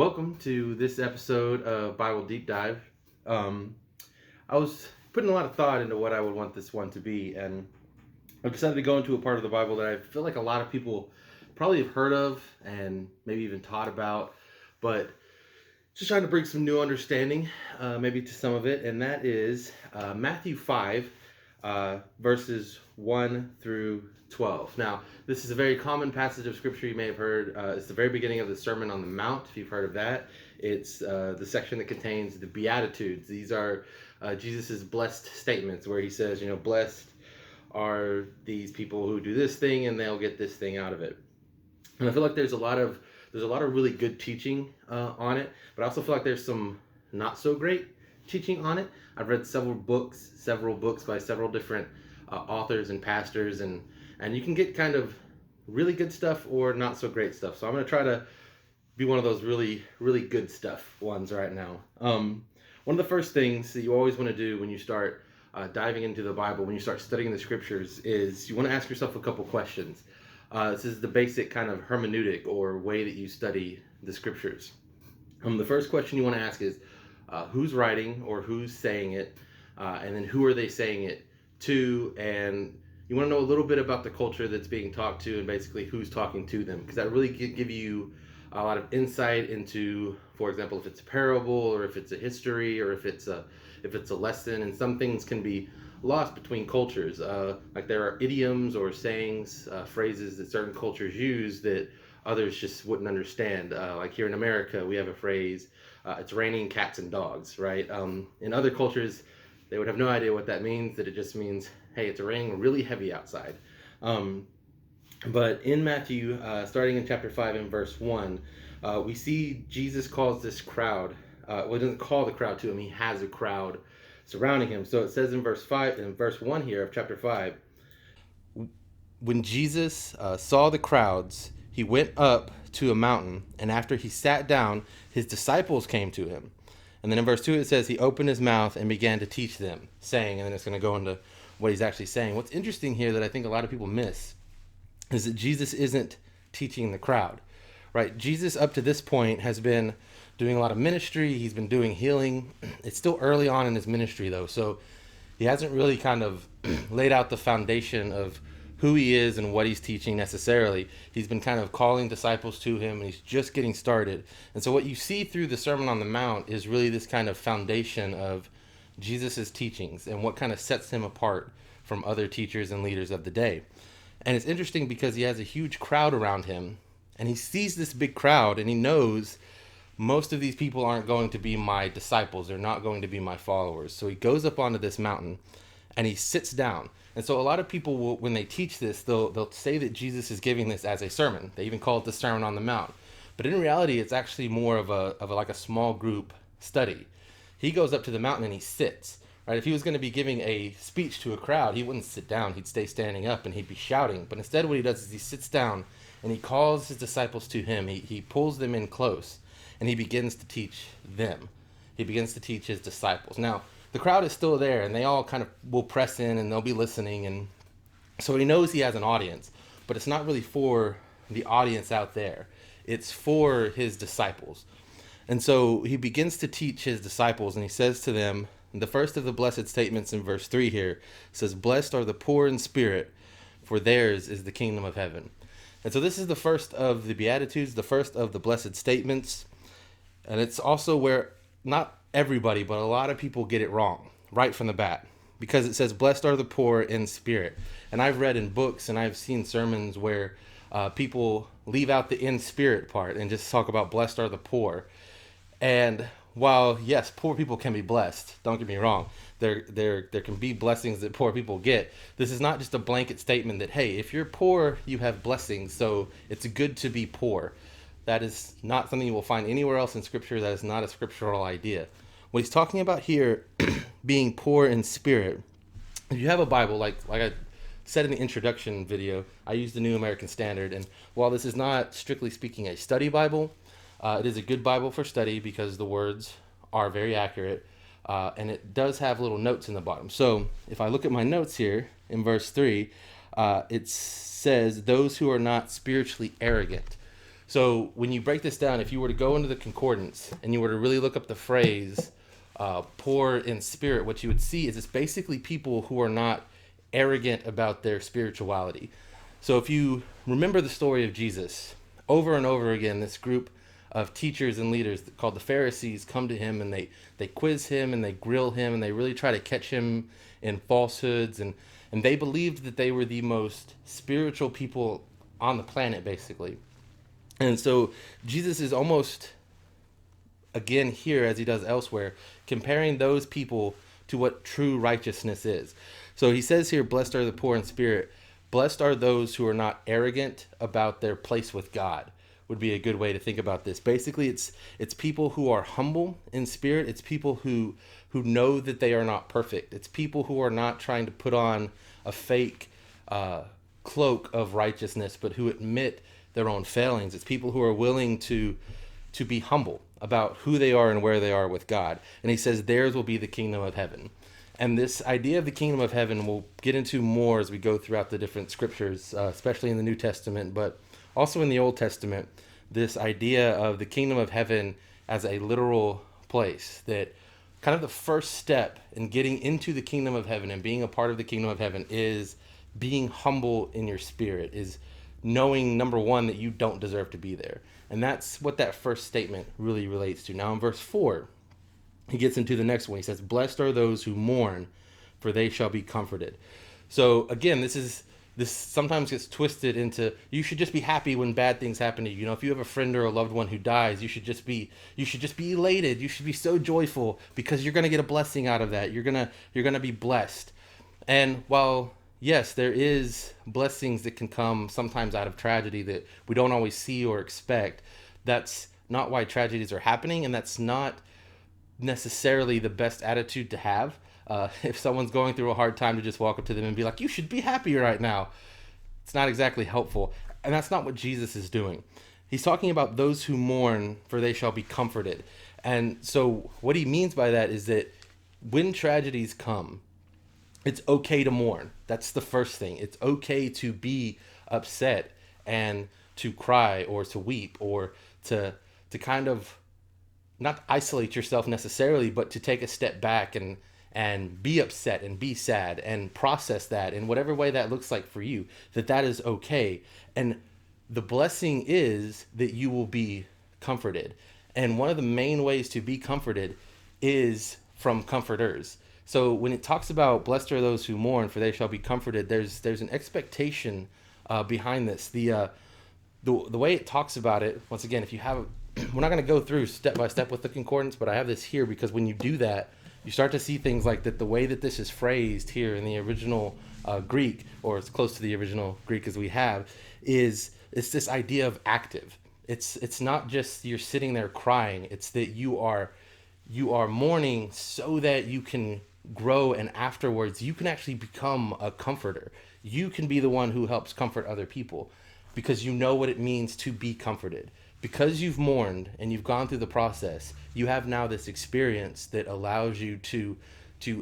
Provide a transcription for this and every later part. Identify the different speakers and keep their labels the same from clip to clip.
Speaker 1: Welcome to this episode of Bible Deep Dive. Um, I was putting a lot of thought into what I would want this one to be, and I've decided to go into a part of the Bible that I feel like a lot of people probably have heard of and maybe even taught about, but just trying to bring some new understanding, maybe to some of it, and that is Matthew 5, verses 1 through 12. Now, this is a very common passage of scripture you may have heard. It's the very beginning of the Sermon on the Mount, if you've heard of that. It's the section that contains the Beatitudes. These are Jesus' blessed statements where he says, blessed are these people who do this thing and they'll get this thing out of it. And I feel like there's a lot of really good teaching on it, but I also feel like there's some not so great teaching on it. I've read several books by several different authors and pastors, and you can get kind of really good stuff or not so great stuff. So I'm going to try to be one of those really, really good stuff ones right now. One of the first things that you always want to do when you start diving into the Bible, when you start studying the scriptures, is you want to ask yourself a couple questions. This is the basic kind of hermeneutic or way that you study the scriptures. The first question you want to ask is who's writing or who's saying it, and then who are they saying it to, and you want to know a little bit about the culture that's being talked to and basically who's talking to them, because that really give you a lot of insight into, for example, if it's a parable or if it's a history or if it's a lesson. And some things can be lost between cultures, like there are idioms or sayings, phrases that certain cultures use that others just wouldn't understand. Like here in America, we have a phrase, it's raining cats and dogs, right? In other cultures, they would have no idea what that means, that it just means, hey, it's raining really heavy outside. But in Matthew, starting in chapter 5 and verse 1, we see Jesus calls this crowd, he doesn't call the crowd to him, he has a crowd surrounding him. So it says in verse 1 here of chapter 5, when Jesus saw the crowds, he went up to a mountain, and after he sat down, his disciples came to him. And then in verse 2 it says he opened his mouth and began to teach them, saying, and then it's going to go into what he's actually saying. What's interesting here that I think a lot of people miss is that Jesus isn't teaching the crowd, right? Jesus up to this point has been doing a lot of ministry. He's been doing healing. It's still early on in his ministry though, so he hasn't really kind of laid out the foundation of who he is and what he's teaching necessarily. He's been kind of calling disciples to him, and he's just getting started. And so what you see through the Sermon on the Mount is really this kind of foundation of Jesus's teachings and what kind of sets him apart from other teachers and leaders of the day. And it's interesting because he has a huge crowd around him, and he sees this big crowd, and he knows most of these people aren't going to be my disciples. They're not going to be my followers. So he goes up onto this mountain and he sits down. And so a lot of people will, when they teach this, they'll say that Jesus is giving this as a sermon. They even call it the Sermon on the Mount. But in reality, it's actually more of a small group study. He goes up to the mountain and he sits. Right? If he was going to be giving a speech to a crowd, he wouldn't sit down. He'd stay standing up and he'd be shouting. But instead what he does is he sits down and he calls his disciples to him. He pulls them in close and he begins to teach them. He begins to teach his disciples. Now, the crowd is still there, and they all kind of will press in, and they'll be listening. And so he knows he has an audience, but it's not really for the audience out there. It's for his disciples. And so he begins to teach his disciples, and he says to them, the first of the blessed statements in verse 3 here says, "Blessed are the poor in spirit, for theirs is the kingdom of heaven." And so this is the first of the Beatitudes, the first of the blessed statements. And it's also where not everybody, but a lot of people get it wrong right from the bat, because it says, "Blessed are the poor in spirit." And I've read in books and I've seen sermons where people leave out the in spirit part and just talk about blessed are the poor. And while, yes, poor people can be blessed, don't get me wrong, there can be blessings that poor people get. This is not just a blanket statement that, hey, if you're poor, you have blessings, so it's good to be poor. That is not something you will find anywhere else in Scripture. That is not a scriptural idea. What he's talking about here, being poor in spirit, if you have a Bible, like I said in the introduction video, I use the New American Standard. And while this is not, strictly speaking, a study Bible, it is a good Bible for study because the words are very accurate. And it does have little notes in the bottom. So if I look at my notes here in verse 3, it says, "Those who are not spiritually arrogant." So when you break this down, if you were to go into the concordance and you were to really look up the phrase poor in spirit, what you would see is it's basically people who are not arrogant about their spirituality. So if you remember the story of Jesus, over and over again, this group of teachers and leaders called the Pharisees come to him, and they quiz him and they grill him and they really try to catch him in falsehoods, and they believed that they were the most spiritual people on the planet, basically. And so Jesus is almost, again here as he does elsewhere, comparing those people to what true righteousness is. So he says here, blessed are the poor in spirit. Blessed are those who are not arrogant about their place with God, would be a good way to think about this. Basically, it's people who are humble in spirit. It's people who know that they are not perfect. It's people who are not trying to put on a fake cloak of righteousness, but who admit their own failings. It's people who are willing to be humble about who they are and where they are with God. And he says theirs will be the kingdom of heaven. And this idea of the kingdom of heaven we'll get into more as we go throughout the different scriptures, especially in the New Testament, but also in the Old Testament, this idea of the kingdom of heaven as a literal place, that kind of the first step in getting into the kingdom of heaven and being a part of the kingdom of heaven is being humble in your spirit, is knowing, number one, that you don't deserve to be there. And that's what that first statement really relates to. Now in verse 4, he gets into the next one. He says, blessed are those who mourn, for they shall be comforted. So again, this sometimes gets twisted into, you should just be happy when bad things happen to you. You know, if you have a friend or a loved one who dies, you should just be elated. You should be so joyful because you're going to get a blessing out of that. You're going to be blessed. And while yes, there is blessings that can come sometimes out of tragedy that we don't always see or expect, that's not why tragedies are happening, and that's not necessarily the best attitude to have. If someone's going through a hard time, to just walk up to them and be like, you should be happy right now, it's not exactly helpful. And that's not what Jesus is doing. He's talking about those who mourn, for they shall be comforted. And so what he means by that is that when tragedies come, it's okay to mourn. That's the first thing. It's okay to be upset and to cry or to weep or to kind of not isolate yourself necessarily, but to take a step back and be upset and be sad and process that in whatever way that looks like for you, that is okay. And the blessing is that you will be comforted. And one of the main ways to be comforted is from comforters. So when it talks about blessed are those who mourn, for they shall be comforted, there's an expectation behind this. The way it talks about it, once again, if you have we're not going to go through step by step with the concordance, but I have this here because when you do that, you start to see things like that. The way that this is phrased here in the original Greek, or as close to the original Greek as we have, it's this idea of active. It's not just you're sitting there crying. It's that you are mourning so that you can grow, and afterwards you can actually become a comforter. You can be the one who helps comfort other people because you know what it means to be comforted. Because you've mourned and you've gone through the process, you have now this experience that allows you to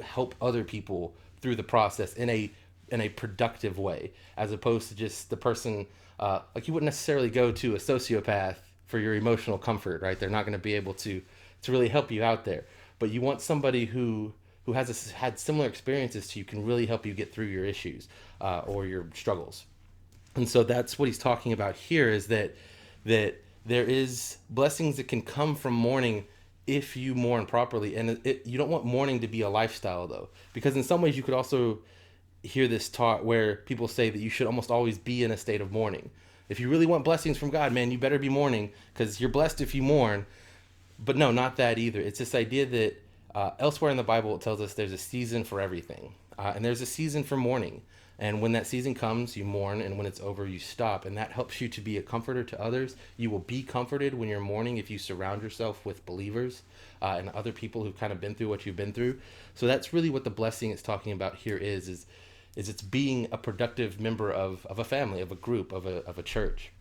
Speaker 1: help other people through the process in a productive way, as opposed to just the person, like you wouldn't necessarily go to a sociopath for your emotional comfort, right? They're not going to be able to really help you out there. But you want somebody who has had similar experiences to you, can really help you get through your issues or your struggles. And so that's what he's talking about here, is that there is blessings that can come from mourning if you mourn properly. And you don't want mourning to be a lifestyle, though, because in some ways you could also hear this taught where people say that you should almost always be in a state of mourning. If you really want blessings from God, man, you better be mourning because you're blessed if you mourn. But no, not that either. It's this idea that elsewhere in the Bible it tells us there's a season for everything. And there's a season for mourning. And when that season comes, you mourn, and when it's over, you stop. And that helps you to be a comforter to others. You will be comforted when you're mourning if you surround yourself with believers and other people who've kind of been through what you've been through. So that's really what the blessing it's talking about here is it's being a productive member of a family, of a group, of a church.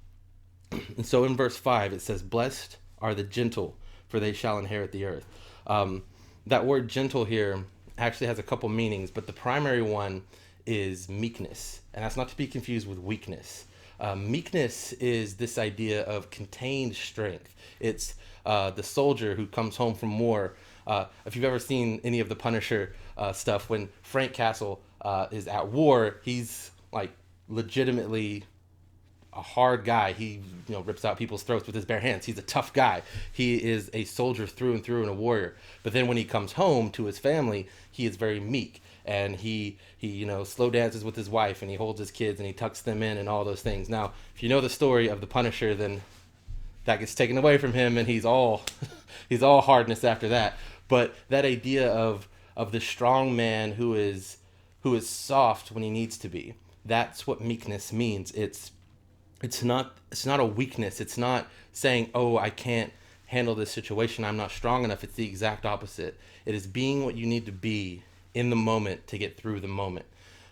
Speaker 1: And so in verse 5, it says, blessed are the gentle, for they shall inherit the earth. That word gentle here actually has a couple meanings, but the primary one is meekness, and that's not to be confused with weakness. Meekness is this idea of contained strength. It's the soldier who comes home from war. If you've ever seen any of the Punisher stuff, when Frank Castle is at war, he's like legitimately a hard guy. He rips out people's throats with his bare hands. He's a tough guy. He is a soldier through and a warrior. But then when he comes home to his family, he is very meek, and he slow dances with his wife, and he holds his kids and he tucks them in and all those things. Now, if you know the story of the Punisher, then that gets taken away from him, and he's all he's all hardness after that. But that idea of the strong man who is soft when he needs to be. That's what meekness means. It's not a weakness. It's not saying, "Oh, I can't handle this situation. I'm not strong enough." It's the exact opposite. It is being what you need to be in the moment to get through the moment.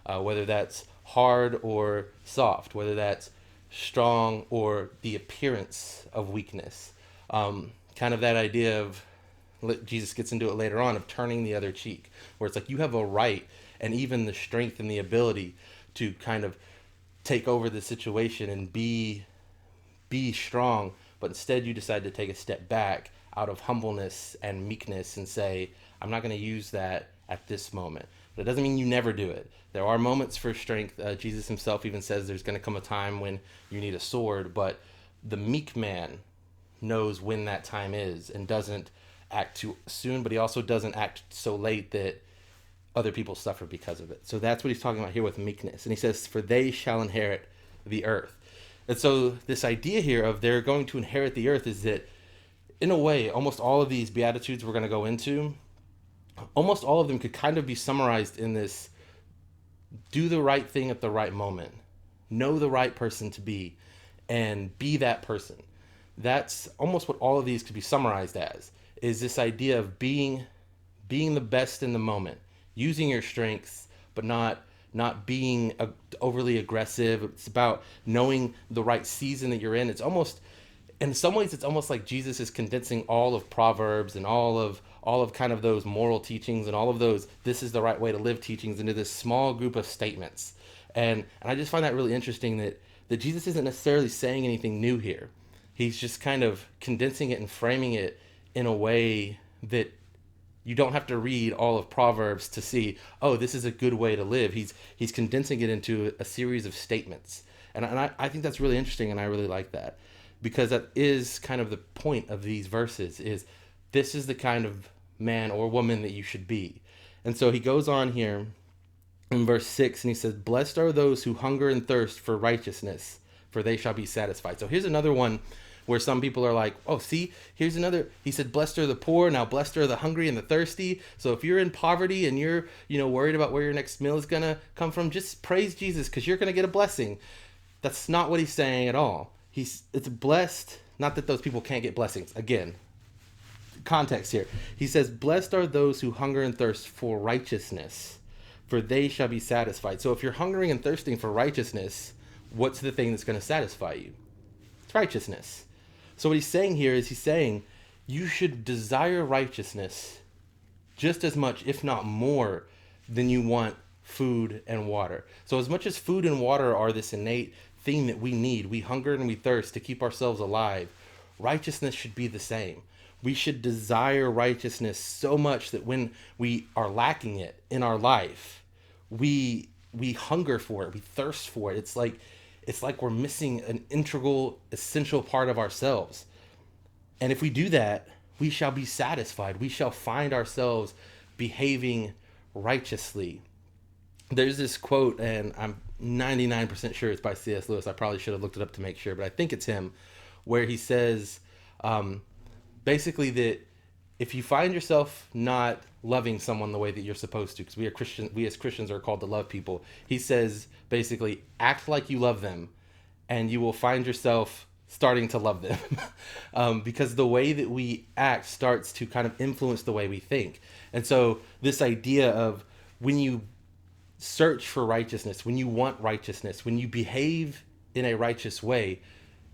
Speaker 1: Whether that's hard or soft, whether that's strong or the appearance of weakness. Kind of that idea of, Jesus gets into it later on, of turning the other cheek, where it's like you have a right and even the strength and the ability to kind of take over the situation and be strong, but instead you decide to take a step back out of humbleness and meekness and say, I'm not going to use that at this moment. But it doesn't mean you never do it. There are moments for strength. Jesus himself even says there's going to come a time when you need a sword, but the meek man knows when that time is and doesn't act too soon, but he also doesn't act so late that other people suffer because of it. So that's what he's talking about here with meekness. And he says, for they shall inherit the earth. And so this idea here of they're going to inherit the earth is that, in a way, almost all of these Beatitudes we're going to go into, almost all of them could kind of be summarized in this: do the right thing at the right moment, know the right person to be, and be that person. That's almost what all of these could be summarized as, is this idea of being the best in the moment, using your strengths, but not being overly aggressive. It's about knowing the right season that you're in. It's almost, in some ways, it's almost like Jesus is condensing all of Proverbs and all of kind of those moral teachings and all of those this is the right way to live teachings into this small group of statements. And I just find that really interesting that Jesus isn't necessarily saying anything new here. He's just kind of condensing it and framing it in a way that you don't have to read all of Proverbs to see, oh, this is a good way to live. He's condensing it into a series of statements. And I think that's really interesting, and I really like that. Because that is kind of the point of these verses, is this is the kind of man or woman that you should be. And so he goes on here in verse 6, and he says, blessed are those who hunger and thirst for righteousness, for they shall be satisfied. So here's another one where some people are like, oh, see, here's another. He said, blessed are the poor, now blessed are the hungry and the thirsty. So if you're in poverty and you're, worried about where your next meal is going to come from, just praise Jesus because you're going to get a blessing. That's not what he's saying at all. It's blessed, not that those people can't get blessings. Again, context here. He says, blessed are those who hunger and thirst for righteousness, for they shall be satisfied. So if you're hungering and thirsting for righteousness, what's the thing that's going to satisfy you? It's righteousness. So what he's saying here is he's saying you should desire righteousness just as much, if not more, than you want food and water. So as much as food and water are this innate thing that we need, we hunger and we thirst to keep ourselves alive, righteousness should be the same. We should desire righteousness so much that when we are lacking it in our life, we hunger for it, we thirst for it. It's like we're missing an integral, essential part of ourselves. And if we do that, we shall be satisfied. We shall find ourselves behaving righteously. There's this quote, and I'm 99% sure it's by C.S. Lewis. I probably should have looked it up to make sure, but I think it's him, where he says, basically that if you find yourself not loving someone the way that you're supposed to, because we as Christians are called to love people, he says basically act like you love them and you will find yourself starting to love them because the way that we act starts to kind of influence the way we think. And so this idea of when you search for righteousness, when you want righteousness, when you behave in a righteous way,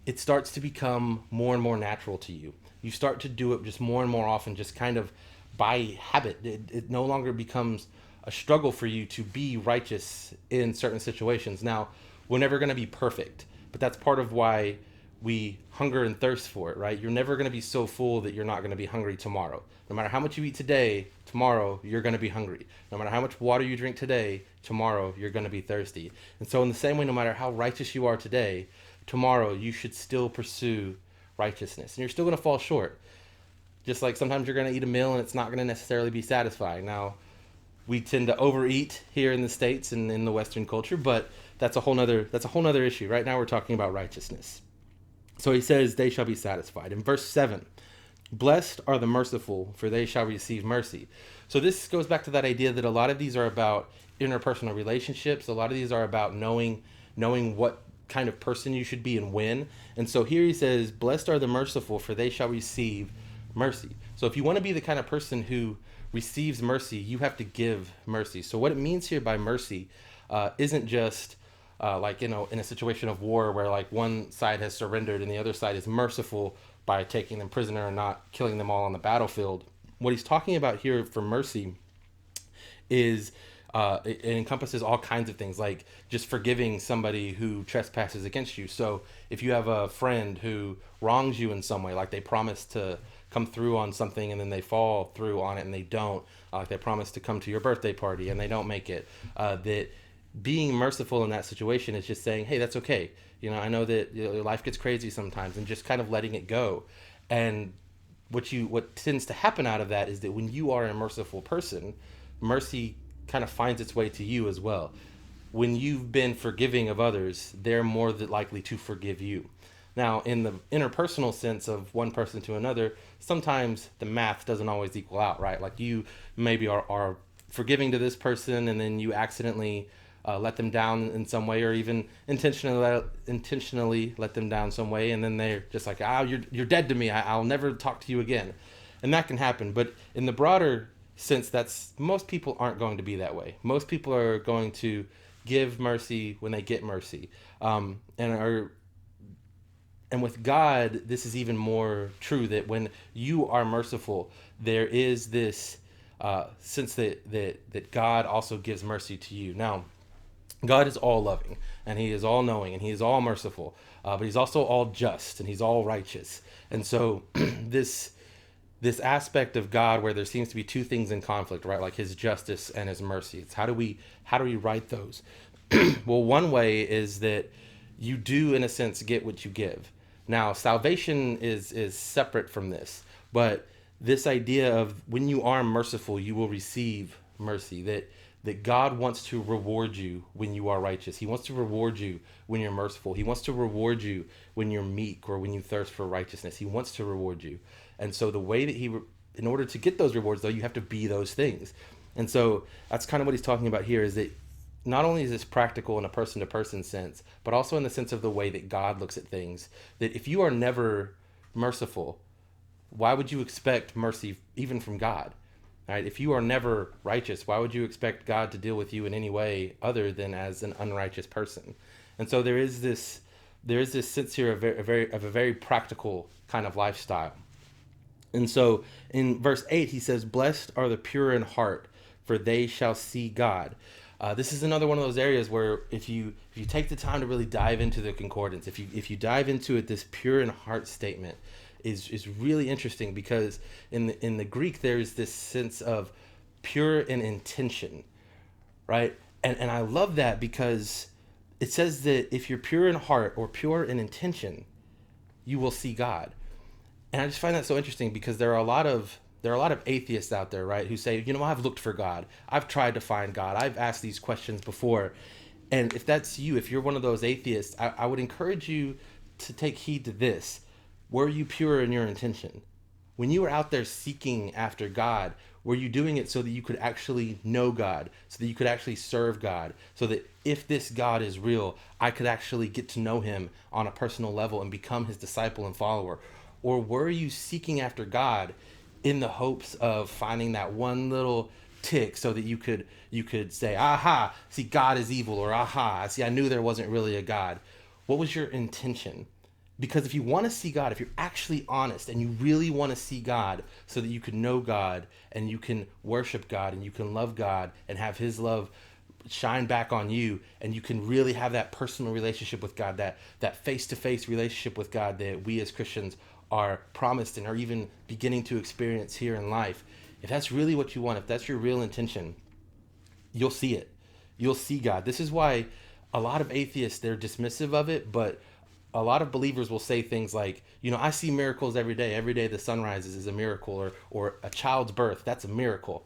Speaker 1: it starts to become more and more natural to you. You start to do it just more and more often, just kind of by habit. It no longer becomes a struggle for you to be righteous in certain situations. Now, we're never going to be perfect. but that's part of why we hunger and thirst for it, right? You're never going to be so full that you're not going to be hungry tomorrow. No matter how much you eat today, tomorrow you're going to be hungry. No matter how much water you drink today, tomorrow you're going to be thirsty. And so in the same way, no matter how righteous you are today, tomorrow you should still pursue righteousness. And you're still going to fall short. Just like sometimes you're going to eat a meal and it's not going to necessarily be satisfying. Now, we tend to overeat here in the States and in the Western culture, but that's a whole nother issue. Right now we're talking about righteousness. So he says, they shall be satisfied. In verse 7, blessed are the merciful, for they shall receive mercy. So this goes back to that idea that a lot of these are about interpersonal relationships. A lot of these are about knowing what kind of person you should be and when. And so here he says, blessed are the merciful, for they shall receive mercy. So if you want to be the kind of person who receives mercy, you have to give mercy. So what it means here by mercy isn't just like, in a situation of war where like one side has surrendered and the other side is merciful by taking them prisoner and not killing them all on the battlefield. What he's talking about here for mercy is it encompasses all kinds of things, like just forgiving somebody who trespasses against you. So if you have a friend who wrongs you in some way, like they promise to come through on something and then they fall through on it and they don't, like they promise to come to your birthday party and they don't make it, that being merciful in that situation is just saying, hey, that's okay. I know that life gets crazy sometimes, and just kind of letting it go. And what tends to happen out of that is that when you are a merciful person, mercy kind of finds its way to you as well. When you've been forgiving of others, they're more than likely to forgive you. Now, in the interpersonal sense of one person to another, sometimes the math doesn't always equal out, right? Like you maybe are forgiving to this person and then you accidentally let them down in some way, or even intentionally let them down some way, and then they're just like, you're dead to me. I'll never talk to you again. And that can happen. But in the broader sense, most people aren't going to be that way. Most people are going to give mercy when they get mercy. And with God, this is even more true, that when you are merciful, there is this sense that God also gives mercy to you. Now, God is all loving, and he is all knowing, and he is all merciful, but he's also all just, and he's all righteous. And so this aspect of God where there seems to be two things in conflict, right? Like his justice and his mercy. It's how do we right those? Well, one way is that you do, in a sense, get what you give. Now, salvation is separate from this, but this idea of when you are merciful, you will receive mercy, that God wants to reward you when you are righteous. He wants to reward you when you're merciful. He wants to reward you when you're meek or when you thirst for righteousness. He wants to reward you. And so the way that in order to get those rewards, though, you have to be those things. And so that's kind of what he's talking about here, is that not only is this practical in a person-to-person sense, but also in the sense of the way that God looks at things, that if you are never merciful, why would you expect mercy even from God? Right? If you are never righteous, why would you expect God to deal with you in any way other than as an unrighteous person? And so there is this sense here of a very practical kind of lifestyle. And so in verse 8, he says, blessed are the pure in heart, for they shall see God. This is another one of those areas where if you take the time to really dive into the concordance, if you dive into it, this pure in heart statement is really interesting, because in the Greek there's this sense of pure in intention, right? And I love that, because it says that if you're pure in heart or pure in intention, you will see God. And I just find that so interesting, because there are a lot of atheists out there, right, who say, I've looked for God. I've tried to find God. I've asked these questions before. And if that's you, if you're one of those atheists, I would encourage you to take heed to this. Were you pure in your intention? When you were out there seeking after God, were you doing it so that you could actually know God, so that you could actually serve God, so that if this God is real, I could actually get to know him on a personal level and become his disciple and follower? Or were you seeking after God in the hopes of finding that one little tick so that you could say, aha, see, God is evil, or aha, see, I knew there wasn't really a God? What was your intention? Because if you want to see God, if you're actually honest and you really want to see God so that you can know God and you can worship God and you can love God and have his love shine back on you, and you can really have that personal relationship with God, that face-to-face relationship with God that we as Christians are promised and are even beginning to experience here in life. If that's really what you want, if that's your real intention, you'll see it. You'll see God. This is why a lot of atheists, they're dismissive of it, but a lot of believers will say things like, I see miracles every day. Every day the sun rises is a miracle, or a child's birth, that's a miracle.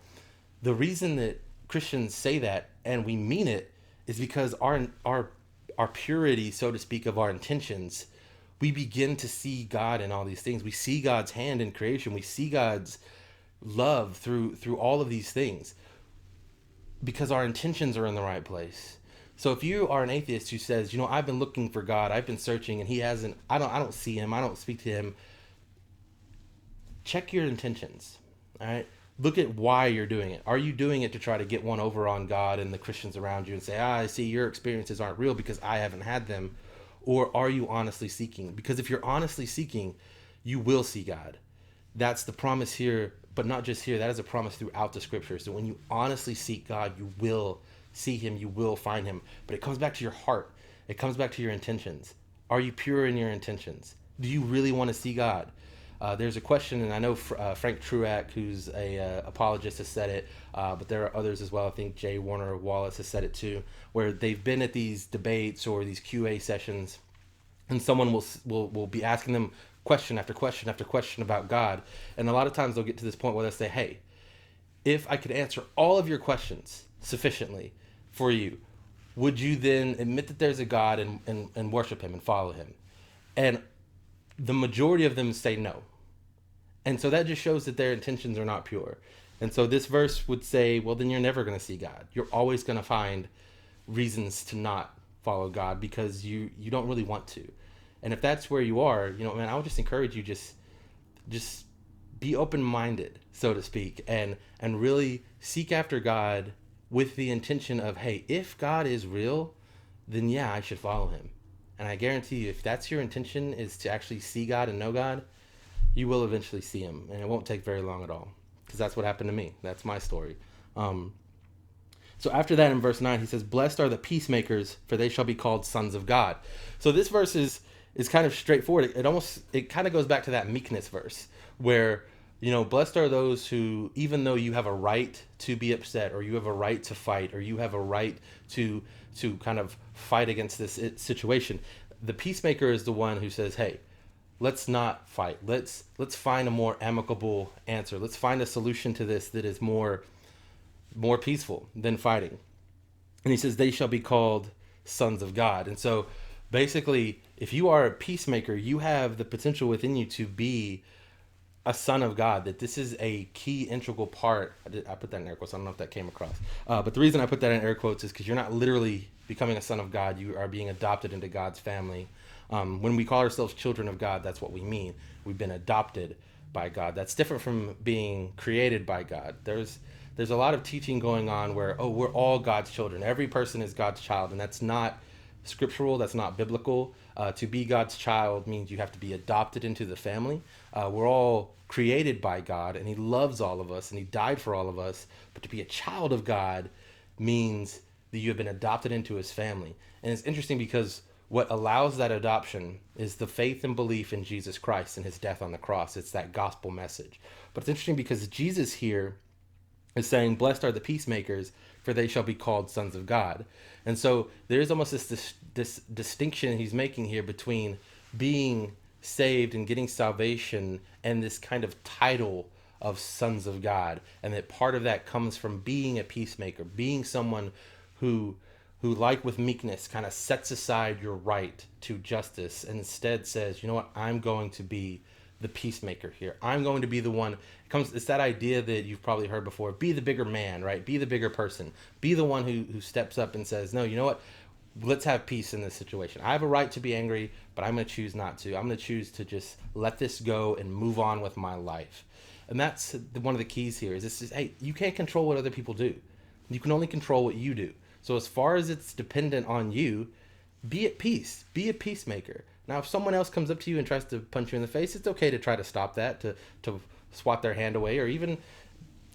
Speaker 1: The reason that Christians say that, and we mean it, is because our purity, so to speak, of our intentions, we begin to see God in all these things. We see God's hand in creation. We see God's love through all of these things because our intentions are in the right place. So if you are an atheist who says, I've been looking for God, I've been searching, and he hasn't, I don't see him, I don't speak to him, check your intentions. All right? Look at why you're doing it. Are you doing it to try to get one over on God and the Christians around you and say, I see your experiences aren't real because I haven't had them? Or are you honestly seeking? Because if you're honestly seeking, you will see God. That's the promise here, but not just here. That is a promise throughout the scriptures. So when you honestly seek God, you will see him, you will find him. But it comes back to your heart. It comes back to your intentions. Are you pure in your intentions? Do you really want to see God? There's a question, and I know Frank Truax, who's a apologist, has said it, but there are others as well. I think J. Warner Wallace has said it too, where they've been at these debates or these QA sessions, and someone will be asking them question after question after question about God, and a lot of times they'll get to this point where they'll say, hey, if I could answer all of your questions sufficiently for you, would you then admit that there's a God and worship him and follow him? And the majority of them say no. And so that just shows that their intentions are not pure. And so this verse would say, well, then you're never going to see God. You're always going to find reasons to not follow God because you don't really want to. And if that's where you are, man, I would just encourage you, just be open-minded, so to speak, and really seek after God with the intention of, hey, if God is real, then yeah, I should follow him. And I guarantee you, if that's your intention, is to actually see God and know God, you will eventually see him. And it won't take very long at all. Because that's what happened to me. That's my story. So after that, in verse 9, he says, blessed are the peacemakers, for they shall be called sons of God. So this verse is kind of straightforward. It kind of goes back to that meekness verse where, blessed are those who, even though you have a right to be upset, or you have a right to fight, or you have a right to kind of fight against this situation, the peacemaker is the one who says, hey, let's not fight. Let's find a more amicable answer. Let's find a solution to this that is more peaceful than fighting. And he says, they shall be called sons of God. And so basically, if you are a peacemaker, you have the potential within you to be a son of God, that this is a key integral part. I put that in air quotes. I don't know if that came across. But the reason I put that in air quotes is because you're not literally becoming a son of God. You are being adopted into God's family. When we call ourselves children of God, that's what we mean. We've been adopted by God. That's different from being created by God. There's a lot of teaching going on where, we're all God's children. Every person is God's child, and that's not scriptural. That's not biblical. To be God's child means you have to be adopted into the family. We're all created by God, and he loves all of us, and he died for all of us. But to be a child of God means that you have been adopted into his family. And it's interesting because what allows that adoption is the faith and belief in Jesus Christ and his death on the cross. It's that gospel message. But it's interesting because Jesus here is saying, blessed are the peacemakers, for they shall be called sons of God. And so there's almost this distinction he's making here between being saved and getting salvation and this kind of title of sons of God. And that part of that comes from being a peacemaker, being someone who like with meekness kind of sets aside your right to justice and instead says, you know what, I'm going to be the peacemaker here. I'm going to be the one. It's that idea that you've probably heard before. Be the bigger man, right? Be the bigger person. Be the one who steps up and says, no, you know what? Let's have peace in this situation. I have a right to be angry, but I'm going to choose not to. I'm going to choose to just let this go and move on with my life. And that's one of the keys here is this is, hey, you can't control what other people do. You can only control what you do. So as far as it's dependent on you, be at peace. Be a peacemaker. Now, if someone else comes up to you and tries to punch you in the face, it's okay to try to stop that, to swat their hand away, or even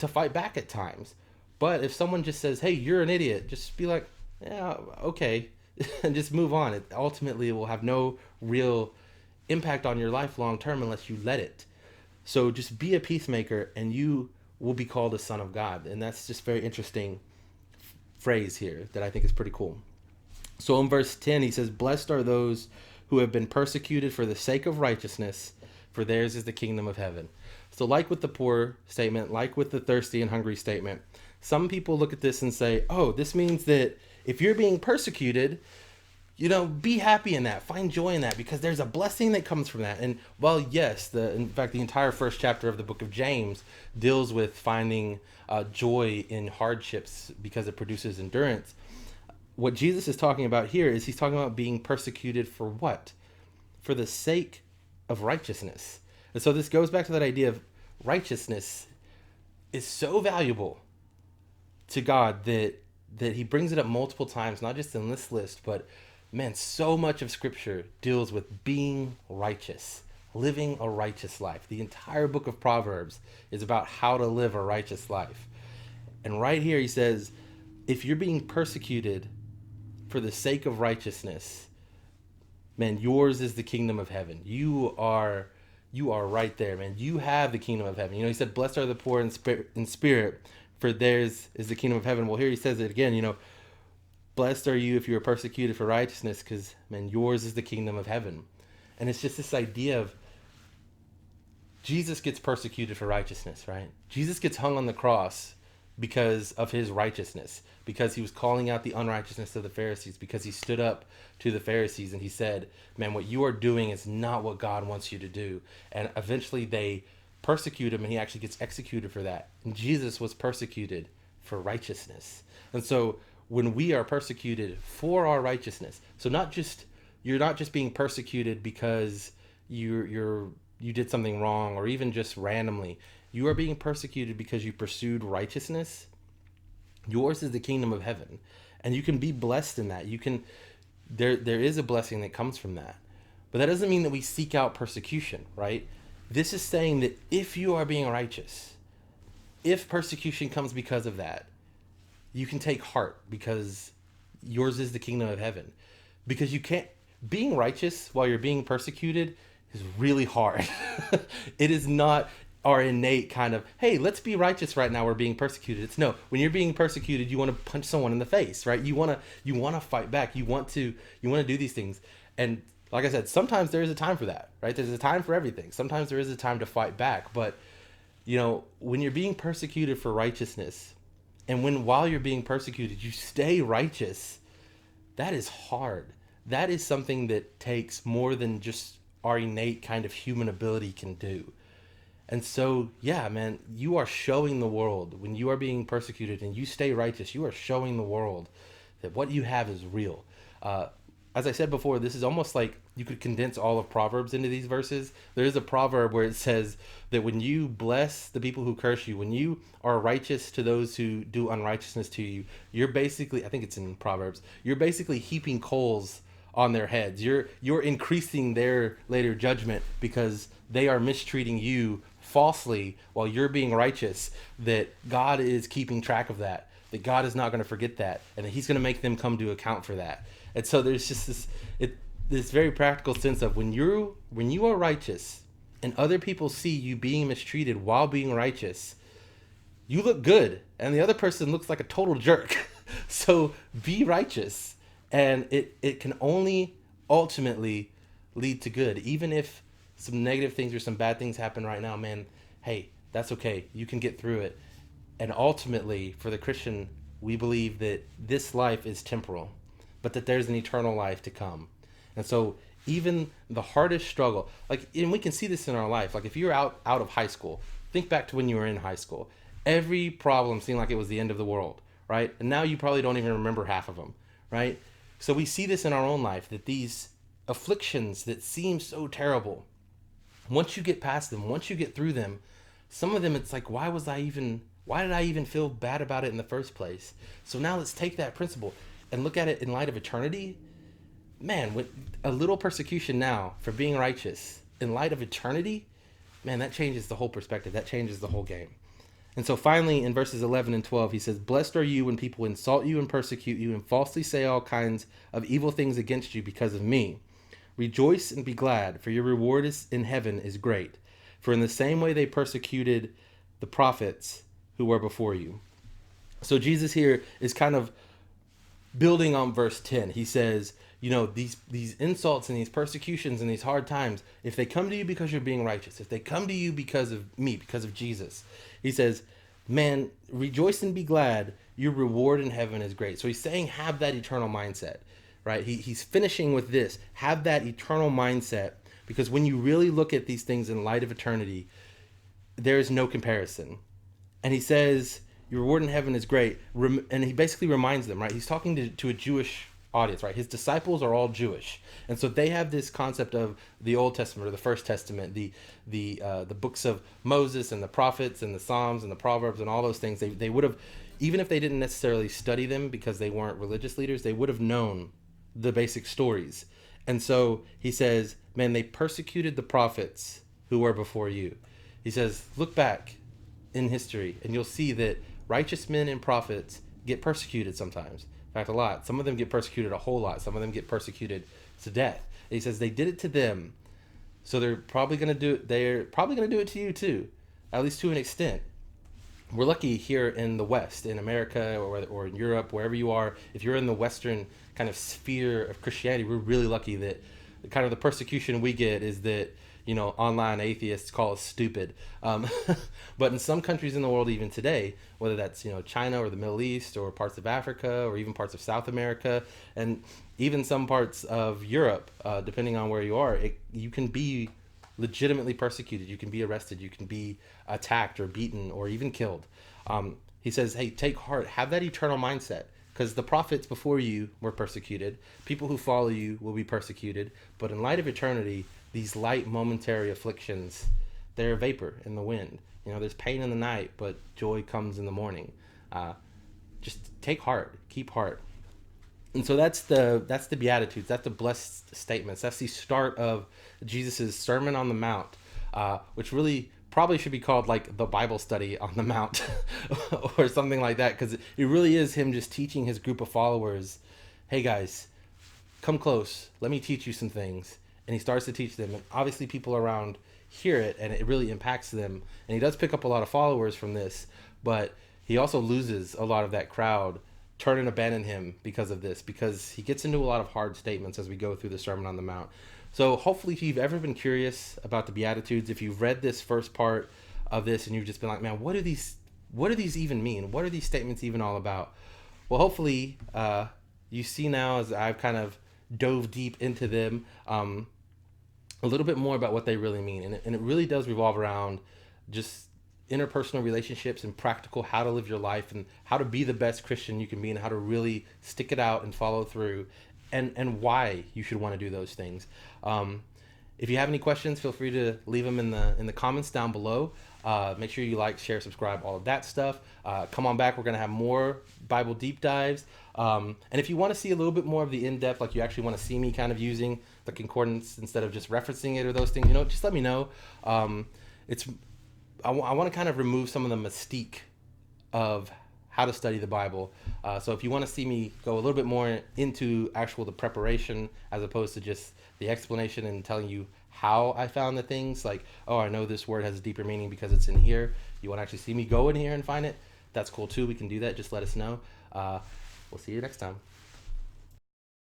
Speaker 1: to fight back at times. But if someone just says, hey, you're an idiot, just be like, yeah, okay, and just move on. It ultimately will have no real impact on your life long term unless you let it. So just be a peacemaker and you will be called a son of God. And that's just very interesting phrase here that I think is pretty cool. So in verse 10, he says, blessed are those who have been persecuted for the sake of righteousness, for theirs is the kingdom of heaven. So like with the poor statement, like with the thirsty and hungry statement, some people look at this and say, oh, this means that if you're being persecuted, be happy in that, find joy in that, because there's a blessing that comes from that. And while yes, in fact, the entire first chapter of the book of James deals with finding joy in hardships because it produces endurance. What Jesus is talking about here is he's talking about being persecuted for what? For the sake of righteousness. And so this goes back to that idea of righteousness is so valuable to God that he brings it up multiple times, not just in this list, but man, so much of scripture deals with being righteous, living a righteous life. The entire book of Proverbs is about how to live a righteous life. And right here he says, if you're being persecuted for the sake of righteousness, man, yours is the kingdom of heaven. You are right there, man. You have the kingdom of heaven. He said, blessed are the poor in spirit, for theirs is the kingdom of heaven. Well, here he says it again, blessed are you if you are persecuted for righteousness, because, man, yours is the kingdom of heaven. And it's just this idea of Jesus gets persecuted for righteousness, right? Jesus gets hung on the cross because of his righteousness, because he was calling out the unrighteousness of the Pharisees, because he stood up to the Pharisees and he said, man, what you are doing is not what God wants you to do. And eventually they persecute him and he actually gets executed for that. And Jesus was persecuted for righteousness. And so when we are persecuted for our righteousness, so you're not just being persecuted because you did something wrong or even just randomly. You are being persecuted because you pursued righteousness. Yours is the kingdom of heaven, and you can be blessed in that. There is a blessing that comes from that, but that doesn't mean that we seek out persecution, right? This is saying that if you are being righteous, if persecution comes because of that, you can take heart because yours is the kingdom of heaven. Because being righteous while you're being persecuted is really hard. It is not our innate kind of, hey, let's be righteous right now, we're being persecuted. It's no, when you're being persecuted, you want to punch someone in the face, right? You want to fight back. You want to do these things. And like I said, sometimes there is a time for that, right? There's a time for everything. Sometimes there is a time to fight back. But, when you're being persecuted for righteousness, and while you're being persecuted, you stay righteous, that is hard. That is something that takes more than just our innate kind of human ability can do. And so, yeah, man, you are showing the world when you are being persecuted and you stay righteous, you are showing the world that what you have is real. As I said before, this is almost like you could condense all of Proverbs into these verses. There is a proverb where it says that when you bless the people who curse you, when you are righteous to those who do unrighteousness to you, you're basically, I think it's in Proverbs, you're basically heaping coals on their heads. You're increasing their later judgment because they are mistreating you falsely while you're being righteous, that God is keeping track of that God is not going to forget that, and that he's going to make them come to account for that. And so there's just this very practical sense of when you are righteous and other people see you being mistreated while being righteous, you look good and the other person looks like a total jerk. So be righteous, and it can only ultimately lead to good. Even if some negative things or some bad things happen right now, man, hey, that's okay. You can get through it. And ultimately, for the Christian, we believe that this life is temporal, but that there's an eternal life to come. And so even the hardest struggle, and we can see this in our life, like if you're out of high school, think back to when you were in high school. Every problem seemed like it was the end of the world, right? And now you probably don't even remember half of them, right? So we see this in our own life, that these afflictions that seem so terrible, once you get past them, once you get through them, some of them it's like, why did I even feel bad about it in the first place? So now let's take that principle and look at it in light of eternity. Man, with a little persecution now for being righteous in light of eternity, man, that changes the whole perspective. That changes the whole game. And so finally, in verses 11 and 12, he says, "Blessed are you when people insult you and persecute you and falsely say all kinds of evil things against you because of me. Rejoice and be glad, for your reward in heaven is great. For in the same way they persecuted the prophets who were before you." So Jesus here is kind of building on verse 10. He says, these insults and these persecutions and these hard times, if they come to you because you're being righteous, if they come to you because of me, because of Jesus, he says, man, rejoice and be glad. Your reward in heaven is great. So he's saying, have that eternal mindset, right? He's finishing with this, have that eternal mindset, because when you really look at these things in light of eternity, there is no comparison. And he says, your reward in heaven is great. And he basically reminds them, right? He's talking to a Jewish audience, right? His disciples are all Jewish. And so they have this concept of the Old Testament or the First Testament, the books of Moses and the prophets and the Psalms and the Proverbs and all those things. They would have, even if they didn't necessarily study them because they weren't religious leaders, they would have known the basic stories. And so he says, man, they persecuted the prophets who were before you. He says, look back in history and you'll see that righteous men and prophets get persecuted sometimes. In fact, a lot. Some of them get persecuted a whole lot. Some of them get persecuted to death. And he says they did it to them, so they're probably going to do it. They're probably going to do it to you too, at least to an extent. We're lucky here in the West, in America or in Europe, wherever you are. If you're in the Western kind of sphere of Christianity, we're really lucky that kind of the persecution we get is that online atheists call us stupid. But in some countries in the world, even today, whether that's, China or the Middle East or parts of Africa or even parts of South America and even some parts of Europe, depending on where you are, you can be legitimately persecuted. You can be arrested. You can be attacked or beaten or even killed. He says, hey, take heart, have that eternal mindset. Because the prophets before you were persecuted. People who follow you will be persecuted. But in light of eternity, these light momentary afflictions, they're a vapor in the wind. There's pain in the night, but joy comes in the morning. Just take heart, keep heart. And so that's the Beatitudes, that's the blessed statements. That's the start of Jesus' Sermon on the Mount, which really probably should be called like the Bible study on the Mount or something like that, because it really is him just teaching his group of followers, hey guys, come close, let me teach you some things. And he starts to teach them, and obviously people around hear it and it really impacts them, and he does pick up a lot of followers from this, but he also loses a lot of that crowd, turn and abandon him because of this, because he gets into a lot of hard statements as we go through the Sermon on the Mount. So hopefully if you've ever been curious about the Beatitudes, if you've read this first part of this and you've just been like, man, what do these even mean? What are these statements even all about? Well, hopefully you see now, as I've kind of dove deep into them, a little bit more about what they really mean. And it really does revolve around just interpersonal relationships and practical how to live your life and how to be the best Christian you can be and how to really stick it out and follow through and why you should want to do those things. If you have any questions, feel free to leave them in the comments down below. Make sure you like, share, subscribe, all of that stuff. Come on back. We're going to have more Bible deep dives. And if you want to see a little bit more of the in-depth, like you actually want to see me kind of using the concordance instead of just referencing it or those things, just let me know. I want to kind of remove some of the mystique of how to study the Bible. So if you want to see me go a little bit more into the preparation as opposed to just the explanation and telling you how I found the things, like, oh, I know this word has a deeper meaning because it's in here. You want to actually see me go in here and find it? That's cool too. We can do that. Just let us know. We'll see you next time.